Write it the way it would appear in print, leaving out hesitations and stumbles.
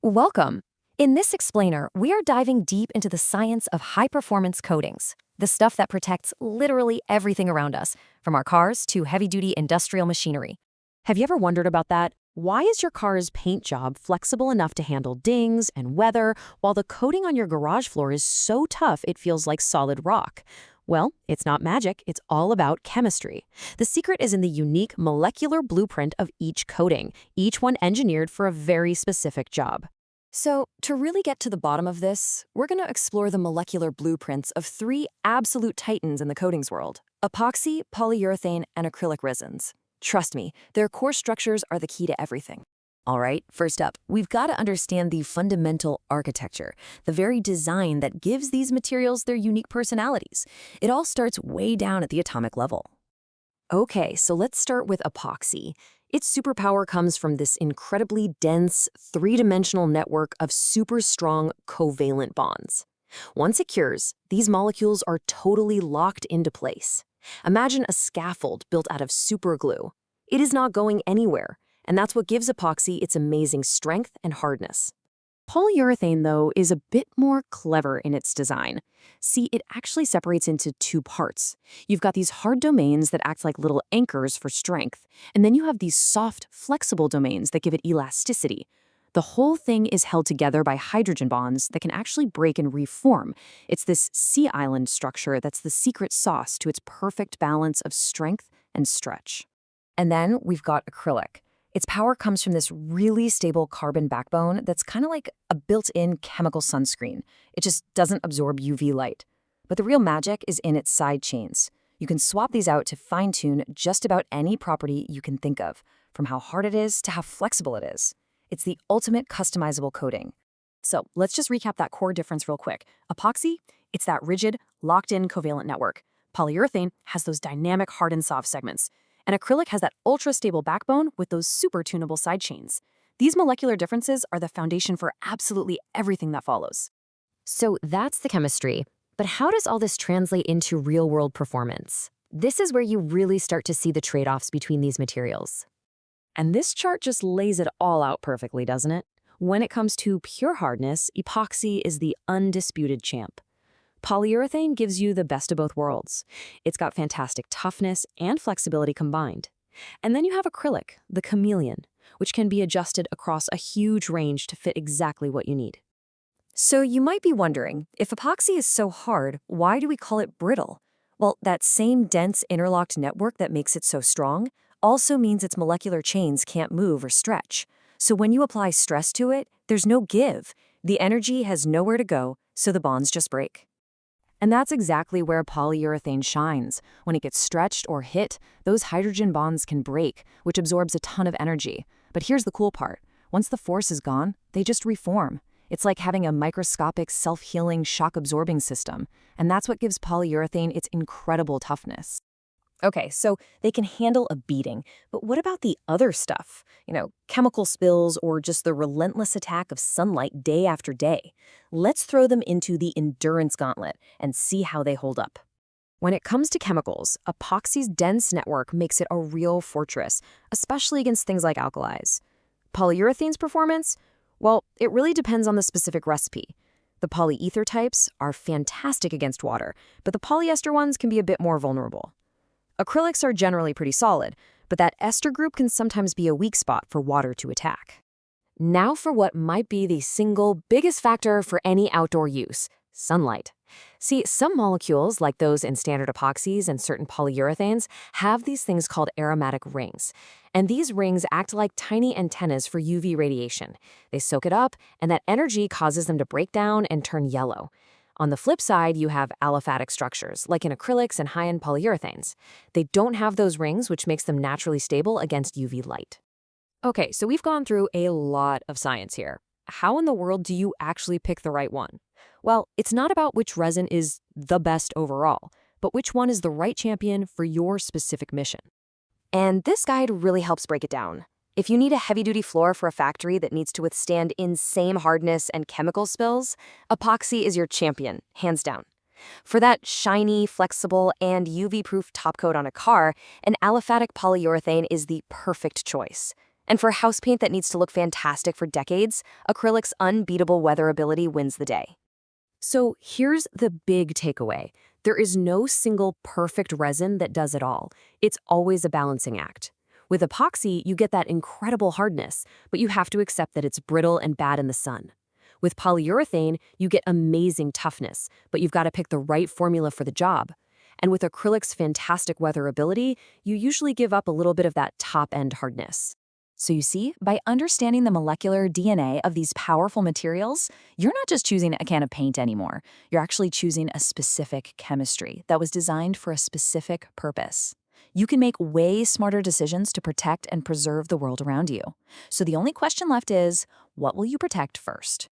Welcome. In this explainer, we are diving deep into the science of high-performance coatings, the stuff that protects literally everything around us, from our cars to heavy-duty industrial machinery. Have you ever wondered about that? Why is your car's paint job flexible enough to handle dings and weather, while the coating on your garage floor is so tough it feels like solid rock? Well, it's not magic, it's all about chemistry. The secret is in the unique molecular blueprint of each coating, each one engineered for a very specific job. So, to really get to the bottom of this, we're going to explore the molecular blueprints of three absolute titans in the coatings world: epoxy, polyurethane, and acrylic resins. Trust me, their core structures are the key to everything. All right, first up, we've got to understand the fundamental architecture, the very design that gives these materials their unique personalities. It all starts way down at the atomic level. Okay, so let's start with epoxy. Its superpower comes from this incredibly dense, three-dimensional network of super strong covalent bonds. Once it cures, these molecules are totally locked into place. Imagine a scaffold built out of superglue. It is not going anywhere, and that's what gives epoxy its amazing strength and hardness. Polyurethane, though, is a bit more clever in its design. See, it actually separates into two parts. You've got these hard domains that act like little anchors for strength, and then you have these soft, flexible domains that give it elasticity. The whole thing is held together by hydrogen bonds that can actually break and reform. It's this sea island structure that's the secret sauce to its perfect balance of strength and stretch. And then we've got acrylic. Its power comes from this really stable carbon backbone that's kind of like a built-in chemical sunscreen. It just doesn't absorb UV light. But the real magic is in its side chains. You can swap these out to fine-tune just about any property you can think of, from how hard it is to how flexible it is. It's the ultimate customizable coating. So let's just recap that core difference real quick. Epoxy, it's that rigid, locked-in covalent network. Polyurethane has those dynamic hard and soft segments. And acrylic has that ultra-stable backbone with those super tunable side chains. These molecular differences are the foundation for absolutely everything that follows. So that's the chemistry. But how does all this translate into real-world performance? This is where you really start to see the trade-offs between these materials. And this chart just lays it all out perfectly, doesn't it? When it comes to pure hardness, epoxy is the undisputed champ. Polyurethane gives you the best of both worlds. It's got fantastic toughness and flexibility combined. And then you have acrylic, the chameleon, which can be adjusted across a huge range to fit exactly what you need. So you might be wondering, if epoxy is so hard, why do we call it brittle? Well, that same dense interlocked network that makes it so strong also means its molecular chains can't move or stretch. So when you apply stress to it, there's no give. The energy has nowhere to go, so the bonds just break. And that's exactly where polyurethane shines. When it gets stretched or hit, those hydrogen bonds can break, which absorbs a ton of energy. But here's the cool part. Once the force is gone, they just reform. It's like having a microscopic, self-healing, shock-absorbing system. And that's what gives polyurethane its incredible toughness. Okay, so they can handle a beating, but what about the other stuff? Chemical spills or just the relentless attack of sunlight day after day? Let's throw them into the endurance gauntlet and see how they hold up. When it comes to chemicals, epoxy's dense network makes it a real fortress, especially against things like alkalis. Polyurethane's performance? Well, it really depends on the specific recipe. The polyether types are fantastic against water, but the polyester ones can be a bit more vulnerable. Acrylics are generally pretty solid, but that ester group can sometimes be a weak spot for water to attack. Now for what might be the single biggest factor for any outdoor use: sunlight. See, some molecules, like those in standard epoxies and certain polyurethanes, have these things called aromatic rings. And these rings act like tiny antennas for UV radiation. They soak it up, and that energy causes them to break down and turn yellow. On the flip side, you have aliphatic structures, like in acrylics and high-end polyurethanes. They don't have those rings, which makes them naturally stable against UV light. Okay, so we've gone through a lot of science here. How in the world do you actually pick the right one? Well, it's not about which resin is the best overall, but which one is the right champion for your specific mission. And this guide really helps break it down. If you need a heavy-duty floor for a factory that needs to withstand insane hardness and chemical spills, epoxy is your champion, hands down. For that shiny, flexible, and UV-proof top coat on a car, an aliphatic polyurethane is the perfect choice. And for house paint that needs to look fantastic for decades, acrylic's unbeatable weatherability wins the day. So here's the big takeaway. There is no single perfect resin that does it all. It's always a balancing act. With epoxy, you get that incredible hardness, but you have to accept that it's brittle and bad in the sun. With polyurethane, you get amazing toughness, but you've got to pick the right formula for the job. And with acrylic's fantastic weatherability, you usually give up a little bit of that top-end hardness. So you see, by understanding the molecular DNA of these powerful materials, you're not just choosing a can of paint anymore. You're actually choosing a specific chemistry that was designed for a specific purpose. You can make way smarter decisions to protect and preserve the world around you. So the only question left is, what will you protect first?